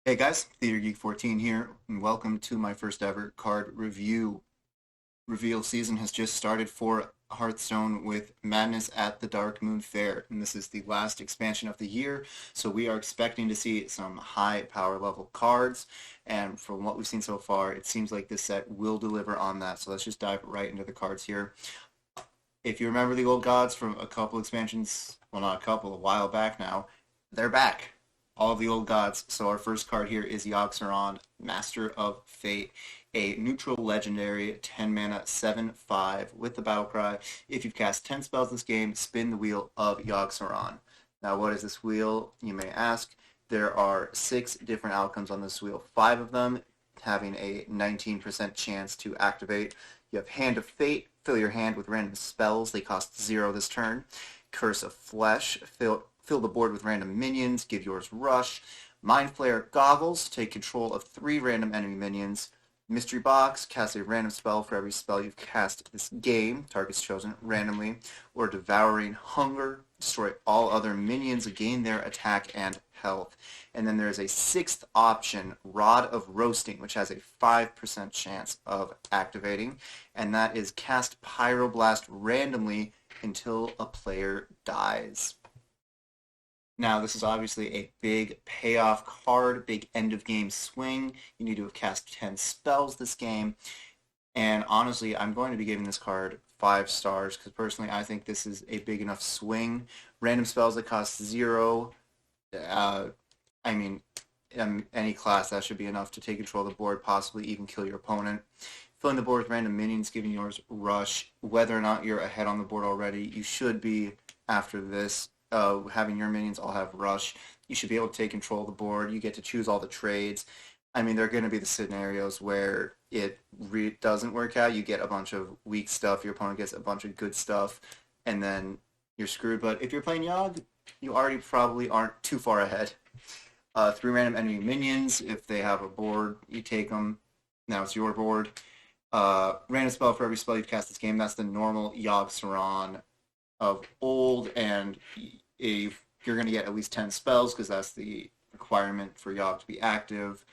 Hey guys, Theater Geek 14 here, and welcome to my first ever card review. Reveal season has just started for Hearthstone with Madness at the Darkmoon Faire, and this is the last expansion of the year, so we are expecting to see some high power level cards, and from what we've seen so far, it seems like this set will deliver on that, so let's just dive right into the cards here. If you remember the old gods from a couple expansions, well not a couple, a while back now, they're back. All of the old gods. So our first card here is Yogg-Saron, Master of Fate, a neutral legendary 10 mana 7/5 with the battle cry. If you've cast 10 spells this game, spin the wheel of Yogg-Saron. Now what is this wheel, you may ask? There are 6 different outcomes on this wheel, 5 of them having a 19% chance to activate. You have Hand of Fate, fill your hand with random spells, they cost 0 this turn. Curse of Flesh, fill the board with random minions, give yours Rush. Mind Flayer Goggles, take control of 3 random enemy minions. Mystery Box, cast a random spell for every spell you've cast this game, targets chosen randomly. Or Devouring Hunger, destroy all other minions, gain their attack and health. And then there's a 6th option, Rod of Roasting, which has a 5% chance of activating, and that is cast Pyroblast randomly until a player dies. Now, this is obviously a big payoff card, big end of game swing. You need to have cast 10 spells this game. And honestly, I'm going to be giving this card 5 stars because personally I think this is a big enough swing. Random spells that cost 0. Uh, I mean, any class that should be enough to take control of the board, possibly even kill your opponent. Filling the board with random minions, giving yours Rush. Whether or not you're ahead on the board already, you should be after this. Having your minions all have Rush. You should be able to take control of the board. You get to choose all the trades. I mean, there are going to be the scenarios where it doesn't work out. You get a bunch of weak stuff. Your opponent gets a bunch of good stuff, and then you're screwed. But if you're playing Yogg, you already probably aren't too far ahead. 3 random enemy minions. If they have a board, you take them. Now it's your board. Random spell for every spell you've cast this game. That's the normal Yogg-Saron of old, and if you're going to get at least 10 spells because that's the requirement for Yogg to be active.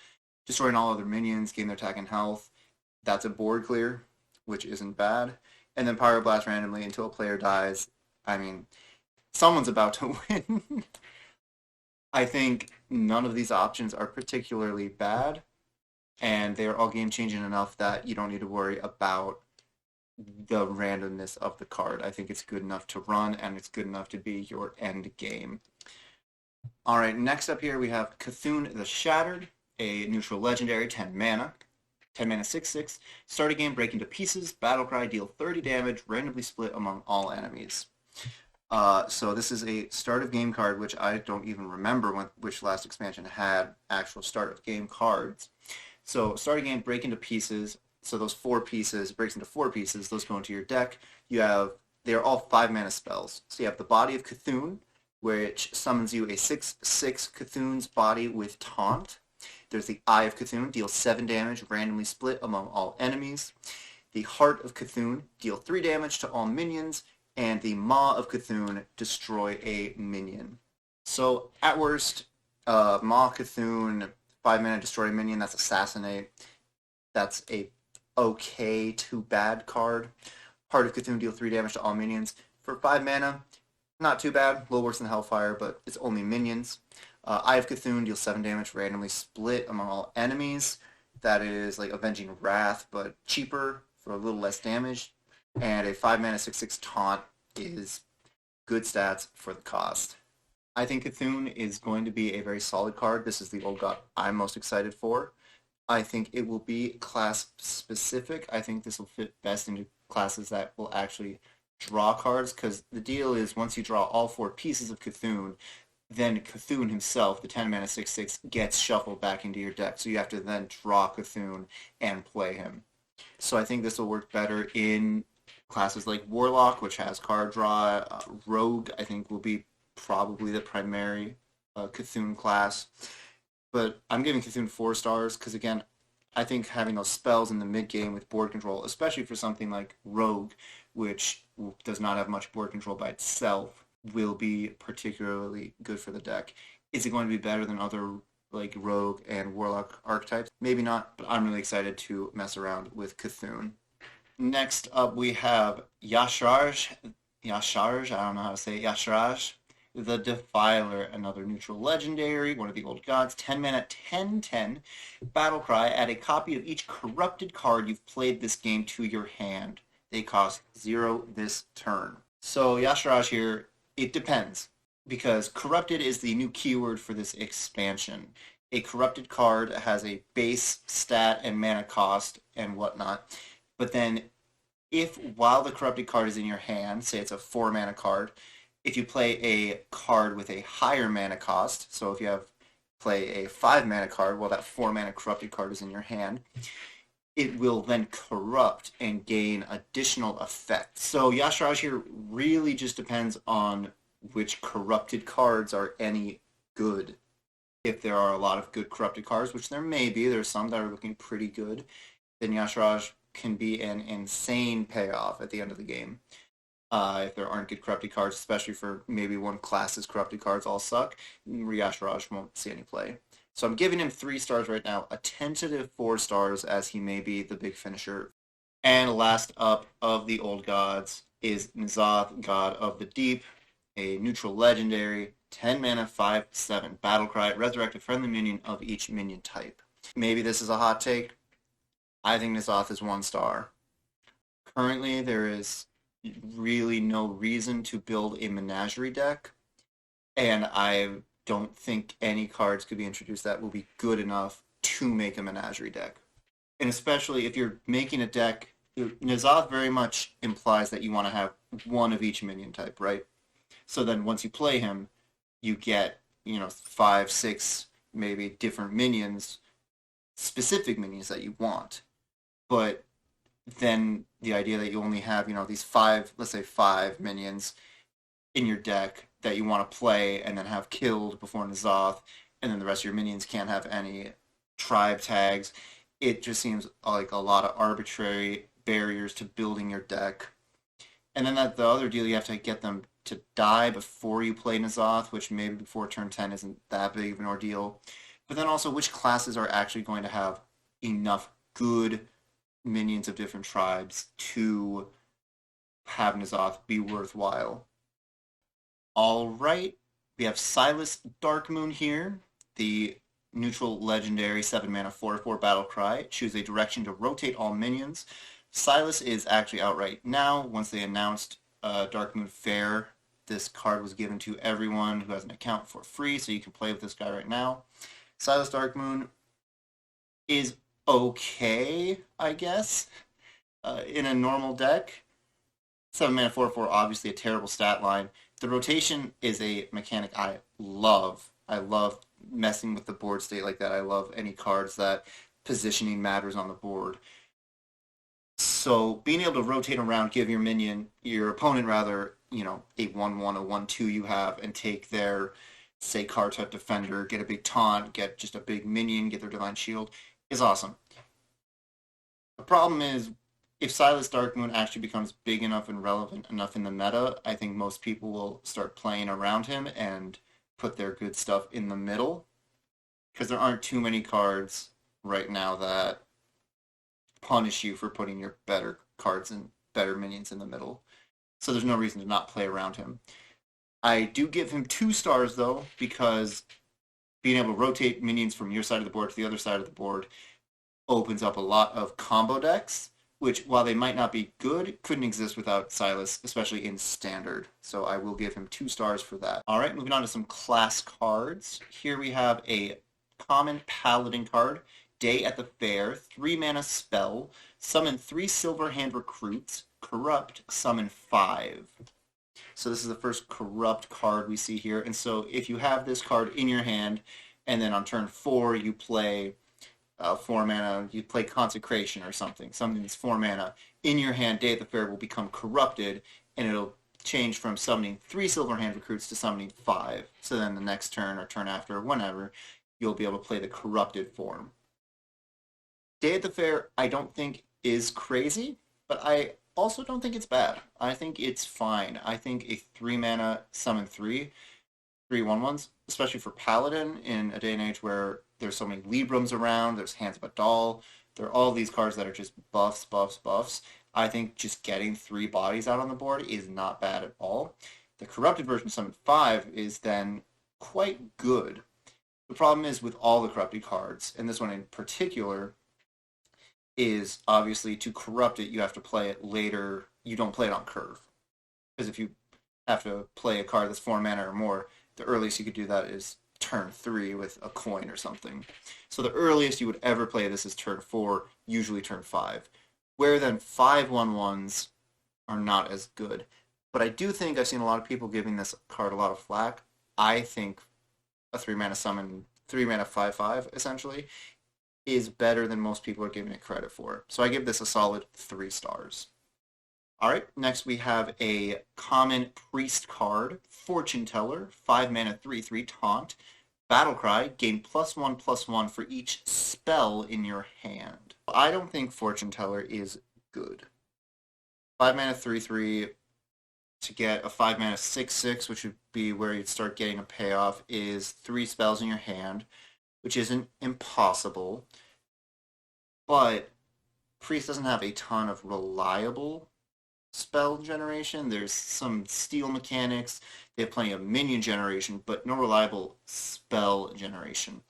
Destroying all other minions, gain their attack and health. That's a board clear, which isn't bad. And then Pyroblast randomly until a player dies. I mean, someone's about to win. I think none of these options are particularly bad, and they are all game changing enough that you don't need to worry about the randomness of the card. I think it's good enough to run, and it's good enough to be your end game. All right, next up here we have Cthulhu the Shattered, a neutral legendary 10 mana. 10 mana 6/6. Start a game, break into pieces, battle cry, deal 30 damage, randomly split among all enemies. So this is a start of game card, which I don't even remember which last expansion had actual start of game cards. So start a game, break into pieces. So those 4 pieces, breaks into 4 pieces, those go into your deck. They are all 5 mana spells. So you have the Body of Cthulhu, which summons you a 6/6 Cthulhu's Body with Taunt. There's the Eye of Cthulhu, deal 7 damage, randomly split among all enemies. The Heart of Cthulhu, deal 3 damage to all minions. And the Maw of Cthulhu, destroy a minion. So at worst, Maw Cthulhu, 5 mana, destroy a minion, that's Assassinate. That's a okay to bad card. Heart of Cthulhu, deal 3 damage to all minions. For 5 mana, not too bad, a little worse than Hellfire, but it's only minions. Eye of Cthulhu, deal 7 damage, randomly split among all enemies. That is like Avenging Wrath, but cheaper for a little less damage. And a 5 mana 6/6 Taunt is good stats for the cost. I think Cthulhu is going to be a very solid card. This is the old god I'm most excited for. I think it will be class specific. I think this will fit best into classes that will actually draw cards, because the deal is once you draw all 4 pieces of Cthulhu, then Cthulhu himself, the 10 mana 6/6, gets shuffled back into your deck. So you have to then draw Cthulhu and play him. So I think this will work better in classes like Warlock, which has card draw. Rogue, I think, will be probably the primary Cthulhu class. But I'm giving Cthulhu 4 stars because, again, I think having those spells in the mid game with board control, especially for something like Rogue, which does not have much board control by itself, will be particularly good for the deck. Is it going to be better than other like Rogue and Warlock archetypes. Maybe not, but I'm really excited to mess around with Cthulhu. Next up, we have Yasharaj. Yasharaj, I don't know how to say it. Yasharaj, the Defiler, another neutral legendary, one of the old gods. 10 mana, 10/10. Battle cry. Add a copy of each corrupted card you've played this game to your hand. They cost 0 this turn. So Yasharaj here, it depends. Because corrupted is the new keyword for this expansion. A corrupted card has a base stat and mana cost and whatnot. But then if while the corrupted card is in your hand, say it's a 4 mana card, if you play a card with a higher mana cost, so if you have play a 5 mana card while that 4 mana corrupted card is in your hand, it will then corrupt and gain additional effect. So Yasharaj here really just depends on which corrupted cards are any good. If there are a lot of good corrupted cards, which there may be, there's some that are looking pretty good, then Yasharaj can be an insane payoff at the end of the game. If there aren't good corrupted cards, especially for maybe one class's corrupted cards all suck, Yasharaj won't see any play. So I'm giving him 3 stars right now, a tentative 4 stars as he may be the big finisher. And last up of the old gods is N'Zoth, God of the Deep, a neutral legendary, 10 mana, 5/7. Battlecry, resurrect a friendly minion of each minion type. Maybe this is a hot take. I think N'Zoth is 1 star. Currently, there is really no reason to build a menagerie deck, and I don't think any cards could be introduced that will be good enough to make a menagerie deck. And especially if you're making a deck, N'Zoth very much implies that you want to have one of each minion type, right? So then once you play him, you get, 5, 6, maybe different minions, specific minions that you want. But then the idea that you only have, these 5, let's say 5 minions in your deck that you want to play and then have killed before N'Zoth, and then the rest of your minions can't have any tribe tags. It just seems like a lot of arbitrary barriers to building your deck. And then the other deal, you have to get them to die before you play N'Zoth, which maybe before turn 10 isn't that big of an ordeal. But then also, which classes are actually going to have enough good minions of different tribes to have N'Zoth be worthwhile? All right, we have Silas Darkmoon here, the neutral legendary 7 mana 4/4 battle cry. Choose a direction to rotate all minions. Silas is actually out right now. Once they announced Darkmoon Faire, this card was given to everyone who has an account for free, so you can play with this guy right now. Silas Darkmoon is okay, I guess, in a normal deck. 7 mana 4/4, obviously a terrible stat line. The rotation is a mechanic I love. I love messing with the board state like that. I love any cards that positioning matters on the board. So being able to rotate around, give your opponent rather, a 1/1, a 1/2 you have, and take their, say, card type defender, get a big taunt, get just a big minion, get their divine shield, is awesome. The problem is, if Silas Darkmoon actually becomes big enough and relevant enough in the meta, I think most people will start playing around him and put their good stuff in the middle, because there aren't too many cards right now that punish you for putting your better cards and better minions in the middle. So there's no reason to not play around him. I do give him 2 stars though, because being able to rotate minions from your side of the board to the other side of the board opens up a lot of combo decks, which, while they might not be good, couldn't exist without Silas, especially in Standard. So I will give him 2 stars for that. All right, moving on to some class cards. Here we have a common Paladin card, Day at the Fair, 3 mana spell, summon 3 Silverhand recruits, corrupt, summon 5. So this is the first corrupt card we see here. And so if you have this card in your hand, and then on turn 4 you play 4 mana, you play Consecration or something that's 4 mana, in your hand, Day at the Fair will become corrupted, and it'll change from summoning 3 Silverhand recruits to summoning 5. So then the next turn or turn after or whenever, you'll be able to play the corrupted form. Day at the Fair, I don't think is crazy, but I also don't think it's bad. I think it's fine. I think a 3 mana summon 3 three 1/1s, especially for Paladin in a day and age where there's so many Librams around, there's Hands of a Doll, there are all these cards that are just buffs, buffs, buffs. I think just getting three bodies out on the board is not bad at all. The corrupted version Summon 5 is then quite good. The problem is with all the corrupted cards, and this one in particular, is obviously to corrupt it, you have to play it later. You don't play it on curve. Because if you have to play a card that's 4 mana or more, the earliest you could do that is turn 3 with a coin or something. So the earliest you would ever play this is turn 4, usually turn 5. Where then 5/1/1s are not as good. But I do think I've seen a lot of people giving this card a lot of flack. I think a 3 mana summon, 3 mana 5/5 essentially, is better than most people are giving it credit for. So I give this a solid 3 stars. All right, next we have a common priest card, Fortune Teller, 5 mana 3/3 taunt. Battle Cry, gain +1/+1 for each spell in your hand. I don't think Fortune Teller is good. 5 mana 3/3 to get a 5 mana 6/6, which would be where you'd start getting a payoff, is 3 spells in your hand, which isn't impossible. But Priest doesn't have a ton of reliable spell generation. There's some steal mechanics. They have plenty of minion generation, but no reliable spell generation.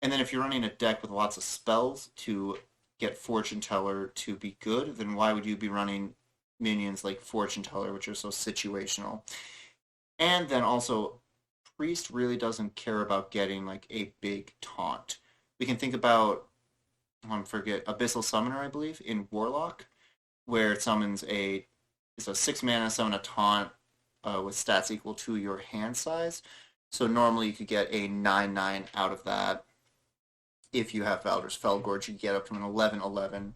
And then if you're running a deck with lots of spells to get Fortune Teller to be good, then why would you be running minions like Fortune Teller, which are so situational? And then also, Priest really doesn't care about getting like a big taunt. We can think about, forget, Abyssal Summoner, I believe, in Warlock, where it summons it's a 6 mana summon a taunt with stats equal to your hand size. So normally you could get a 9/9 out of that. If you have Valder's Felgorge, you get up to an 11/11,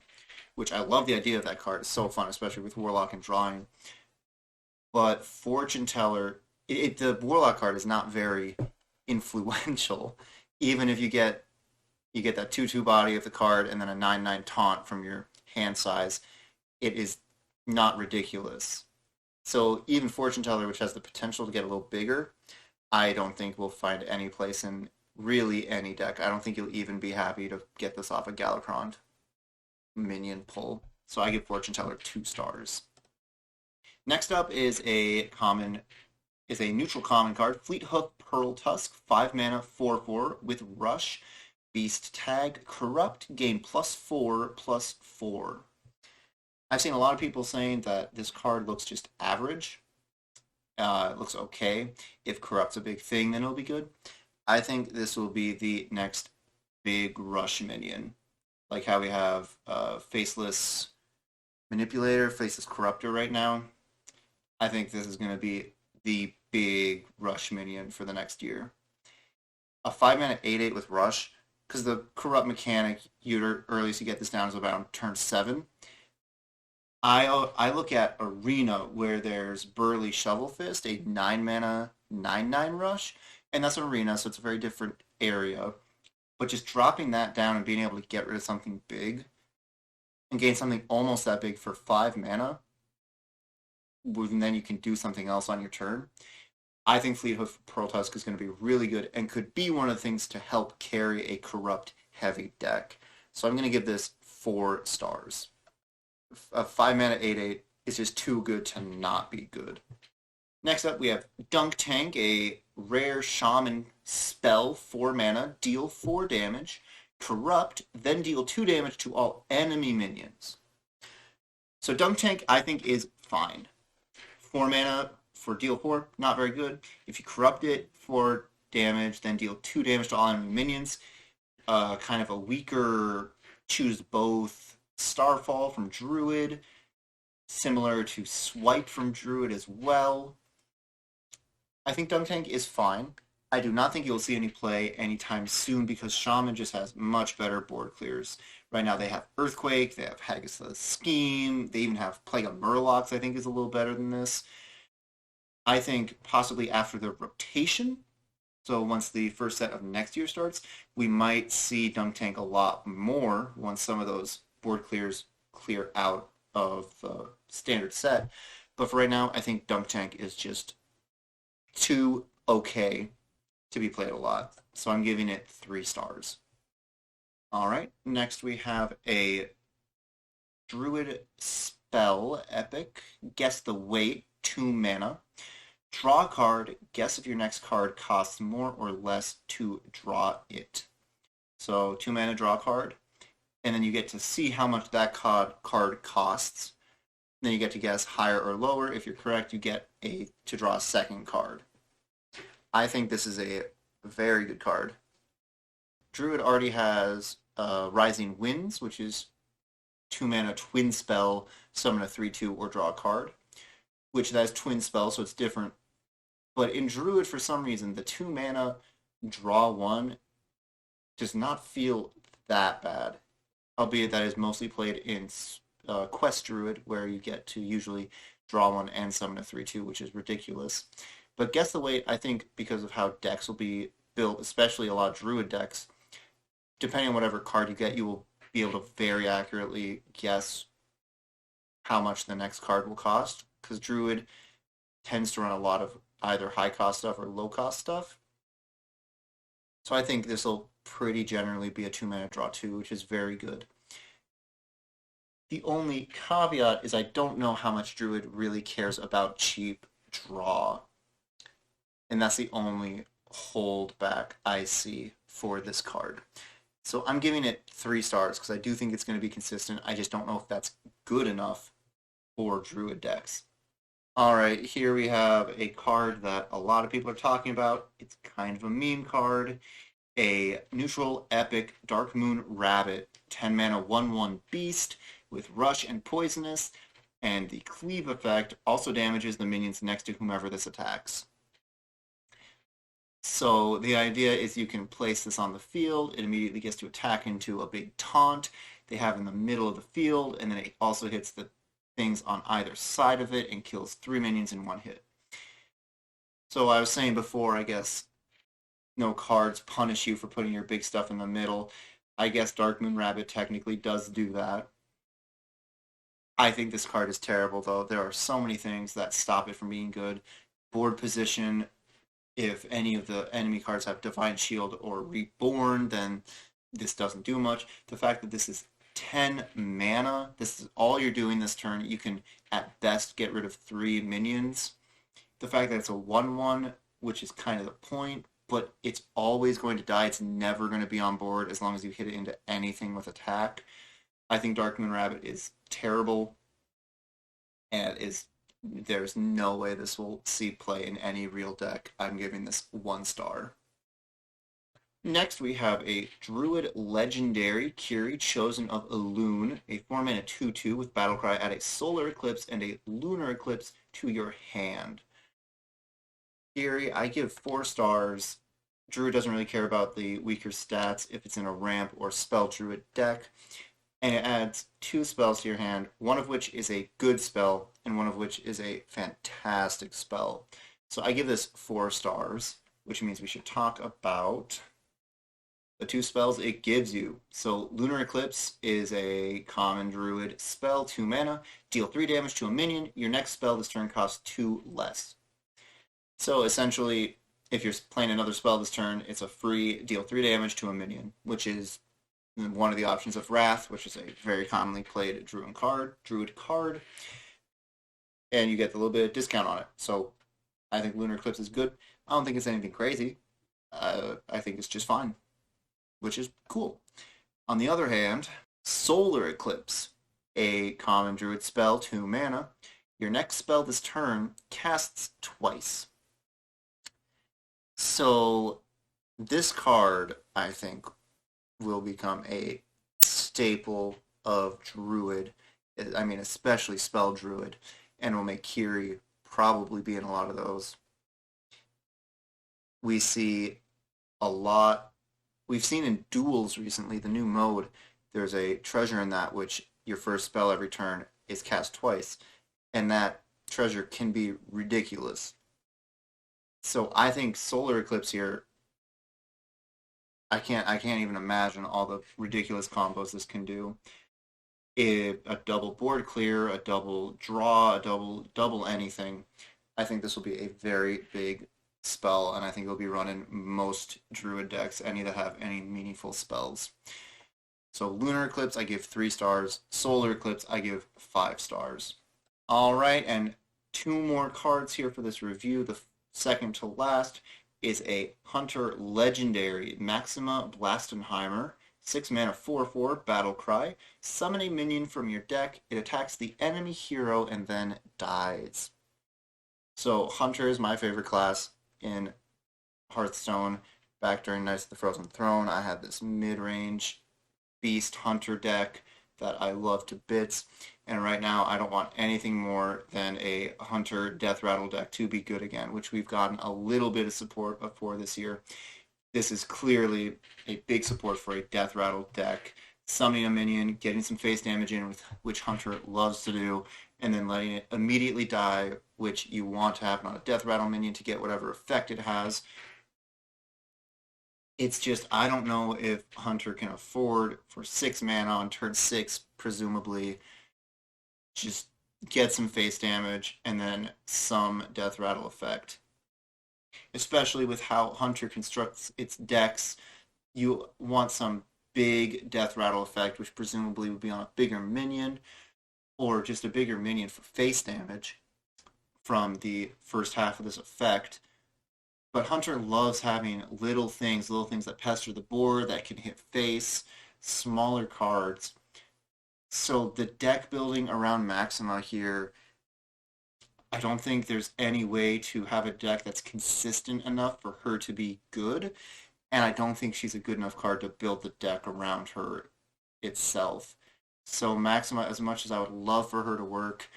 which I love the idea of that card. It's so fun, especially with Warlock and drawing. But Fortune Teller, the Warlock card is not very influential. Even if you get that 2/2 body of the card and then a 9/9 taunt from your hand size, it is not ridiculous. So even Fortune Teller, which has the potential to get a little bigger, I don't think will find any place in really any deck. I don't think you'll even be happy to get this off a Galakrond minion pull. So I give Fortune Teller 2 stars. Next up is a neutral common card, Fleet Hoof Pearl Tusk, 5 mana 4/4 with Rush, Beast Tag, Corrupt, gain +4/+4. I've seen a lot of people saying that this card looks just average. It looks okay. If Corrupt's a big thing, then it'll be good. I think this will be the next big Rush minion. Like how we have Faceless Manipulator, Faceless Corruptor right now. I think this is going to be the big Rush minion for the next year. A 5 mana 8/8 with Rush, because the Corrupt mechanic, earliest you get this down is about turn 7. I look at Arena where there's Burly Shovel Fist, a 9 mana 9/9 rush, and that's Arena, so it's a very different area. But just dropping that down and being able to get rid of something big and gain something almost that big for 5 mana, and then you can do something else on your turn. I think Fleethoof Pearl Tusk is going to be really good and could be one of the things to help carry a corrupt heavy deck. So I'm going to give this 4 stars. A 5 mana 8/8 is just too good to not be good. Next up we have Dunk Tank, a rare shaman spell, 4 mana, deal 4 damage, corrupt, then deal 2 damage to all enemy minions. So Dunk Tank I think is fine. 4 mana for deal 4, not very good. If you corrupt it for damage, then deal 2 damage to all enemy minions, kind of a weaker choose both Starfall from Druid, similar to Swipe from Druid as well. I think Dunk Tank is fine. I do not think you'll see any play anytime soon because Shaman just has much better board clears. Right now they have Earthquake, they have Haggis Scheme, they even have Plague of Murlocs I think is a little better than this. I think possibly after the rotation, so once the first set of next year starts, we might see Dunk Tank a lot more once some of those board clears clear out of the standard set. But for right now, I think Dunk Tank is just too okay to be played a lot. So I'm giving it 3 stars. All right, next we have a Druid spell epic. Guess the weight, 2 mana. Draw a card, guess if your next card costs more or less to draw it. So 2 mana, draw a card, and then you get to see how much that card costs. Then you get to guess higher or lower. If you're correct, you get to draw a second card. I think this is a very good card. Druid already has Rising Winds, which is 2 mana twin spell, summon a 3/2 or draw a card, which has twin spell, so it's different. But in Druid, for some reason, the 2 mana draw one does not feel that bad, albeit that is mostly played in Quest Druid, where you get to usually draw one and summon a 3/2, which is ridiculous. But Guess the Weight, I think, because of how decks will be built, especially a lot of Druid decks, depending on whatever card you get, you will be able to very accurately guess how much the next card will cost, because Druid tends to run a lot of either high cost stuff or low cost stuff. So I think this will pretty generally be a 2 mana draw 2, which is very good. The only caveat is I don't know how much Druid really cares about cheap draw. And that's the only holdback I see for this card. So I'm giving it 3 stars because I do think it's going to be consistent. I just don't know if that's good enough for Druid decks. All right, here we have a card that a lot of people are talking about. It's kind of a meme card. A neutral epic Darkmoon Rabbit, 10 mana 1/1 beast with rush and poisonous, and the cleave effect also damages the minions next to whomever this attacks. So the idea is you can place this on the field. It immediately gets to attack into a big taunt they have in the middle of the field, and then it also hits the things on either side of it and kills 3 minions in 1 hit. So I was saying before, I guess no cards punish you for putting your big stuff in the middle. I guess Darkmoon Rabbit technically does do that. I think this card is terrible, though. There are so many things that stop it from being good. Board position, if any of the enemy cards have Divine Shield or Reborn, then this doesn't do much. The fact that this is 10 mana, this is all you're doing this turn. You can, at best, get rid of 3 minions. The fact that it's a 1/1, which is kind of the point, but it's always going to die. It's never going to be on board as long as you hit it into anything with attack. I think Darkmoon Rabbit is terrible, and there's no way this will see play in any real deck. I'm giving this 1 star. Next, we have a Druid Legendary Kiri, Chosen of Elune, a 4 mana 2/2 with Battlecry. Add a Solar Eclipse and a Lunar Eclipse to your hand. Kiri, I give 4 stars. Druid doesn't really care about the weaker stats if it's in a ramp or spell Druid deck. And it adds 2 spells to your hand, one of which is a good spell and one of which is a fantastic spell. So I give this 4 stars, which means we should talk about the 2 spells it gives you. So Lunar Eclipse is a common Druid spell, 2 mana, deal 3 damage to a minion. Your next spell this turn costs 2 less. So essentially, if you're playing another spell this turn, it's a free deal 3 damage to a minion, which is one of the options of Wrath, which is a very commonly played Druid card, and you get a little bit of discount on it. So I think Lunar Eclipse is good. I don't think it's anything crazy. I think it's just fine, which is cool. On the other hand, Solar Eclipse, a common Druid spell, 2 mana. Your next spell this turn casts twice. So this card, I think, will become a staple of Druid. I mean, especially Spell Druid, and will make Kiri probably be in a lot of those. We see a lot. We've seen in duels recently, the new mode, there's a treasure in that which your first spell every turn is cast twice, and that treasure can be ridiculous. So I think Solar Eclipse here, I can't even imagine all the ridiculous combos this can do. A double board clear, a double draw, a double anything. I think this will be a very big spell, and I think it'll be running most Druid decks, any that have any meaningful spells. So Lunar Eclipse, I give 3 stars. Solar Eclipse, I give 5 stars. All right, and 2 more cards here for this review. The second to last is a Hunter Legendary Maxima Blastenheimer. 6 mana 4/4 Battle Cry. Summon a minion from your deck. It attacks the enemy hero and then dies. So Hunter is my favorite class in Hearthstone. Back during Knights of the Frozen Throne, I had this mid-range Beast Hunter deck that I love to bits. And right now, I don't want anything more than a Hunter Death Rattle deck to be good again, which we've gotten a little bit of support for this year. This is clearly a big support for a Death Rattle deck. Summoning a minion, getting some face damage in, which Hunter loves to do, and then letting it immediately die, which you want to happen on a Death Rattle minion to get whatever effect it has. It's just, I don't know if Hunter can afford, for 6 mana on turn 6, presumably, just get some face damage and then some Death Rattle effect. Especially with how Hunter constructs its decks, you want some big Death Rattle effect, which presumably would be on a bigger minion, or just a bigger minion for face damage from the first half of this effect. But Hunter loves having little things that pester the board, that can hit face, smaller cards. So the deck building around Maxima here, I don't think there's any way to have a deck that's consistent enough for her to be good, and I don't think she's a good enough card to build the deck around her itself. So Maxima, as much as I would love for her to work,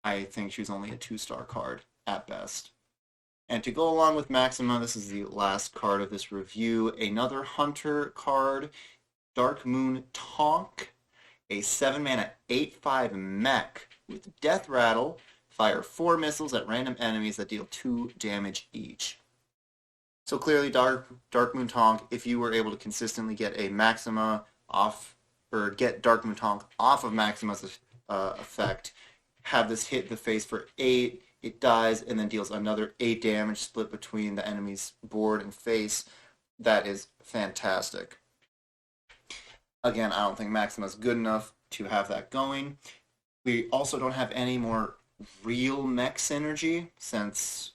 I think she's only a 2-star card at best. And to go along with Maxima, this is the last card of this review, another Hunter card, Darkmoon Tonk, a 7-mana 8/5 mech with Death Rattle, fire 4 missiles at random enemies that deal 2 damage each. So clearly Darkmoon Tonk, if you were able to consistently get a Maxima off, or get Darkmoon Tonk off of Maxima's effect, have this hit the face for 8, it dies, and then deals another 8 damage split between the enemy's board and face. That is fantastic. Again, I don't think Maxima's good enough to have that going. We also don't have any more real mech synergy since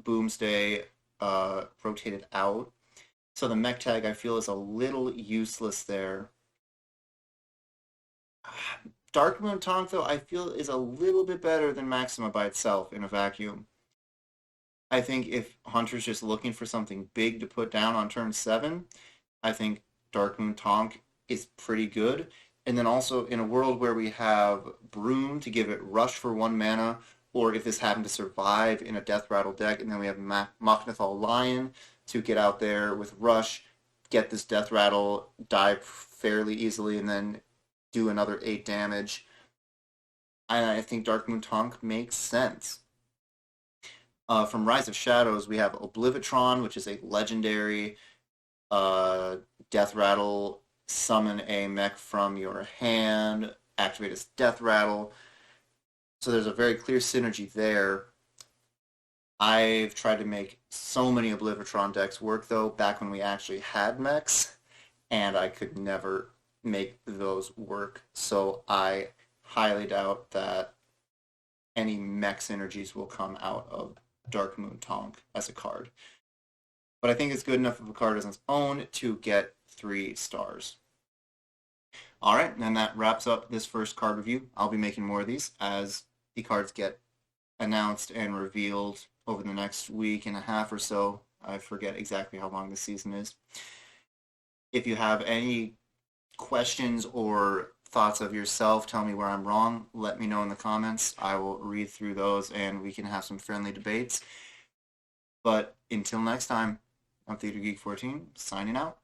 Boomsday rotated out. So the mech tag, I feel, is a little useless there. Darkmoon Tonk, though, I feel is a little bit better than Maxima by itself in a vacuum. I think if Hunter's just looking for something big to put down on turn 7, I think Darkmoon Tonk is pretty good. And then also in a world where we have Broom to give it rush for 1 mana, or if this happened to survive in a Death Rattle deck, and then we have Machnathal Lion to get out there with rush, get this Death Rattle, die fairly easily, and then do another 8 damage. I think Darkmoon Tonk makes sense. From Rise of Shadows, we have Oblivitron, which is a legendary Death Rattle. Summon a mech from your hand, activate its Death Rattle. So there's a very clear synergy there. I've tried to make so many Oblivitron decks work, though, back when we actually had mechs, and I could never make those work. So I highly doubt that any mech synergies will come out of Darkmoon Tonk as a card. But I think it's good enough of a card on its own to get 3 stars. Alright, and that wraps up this first card review. I'll be making more of these as the cards get announced and revealed over the next week and a half or so. I forget exactly how long the season is. If you have any questions or thoughts of yourself, tell me where I'm wrong. Let me know in the comments. I will read through those and we can have some friendly debates. But until next time, I'm Theater Geek 14, signing out.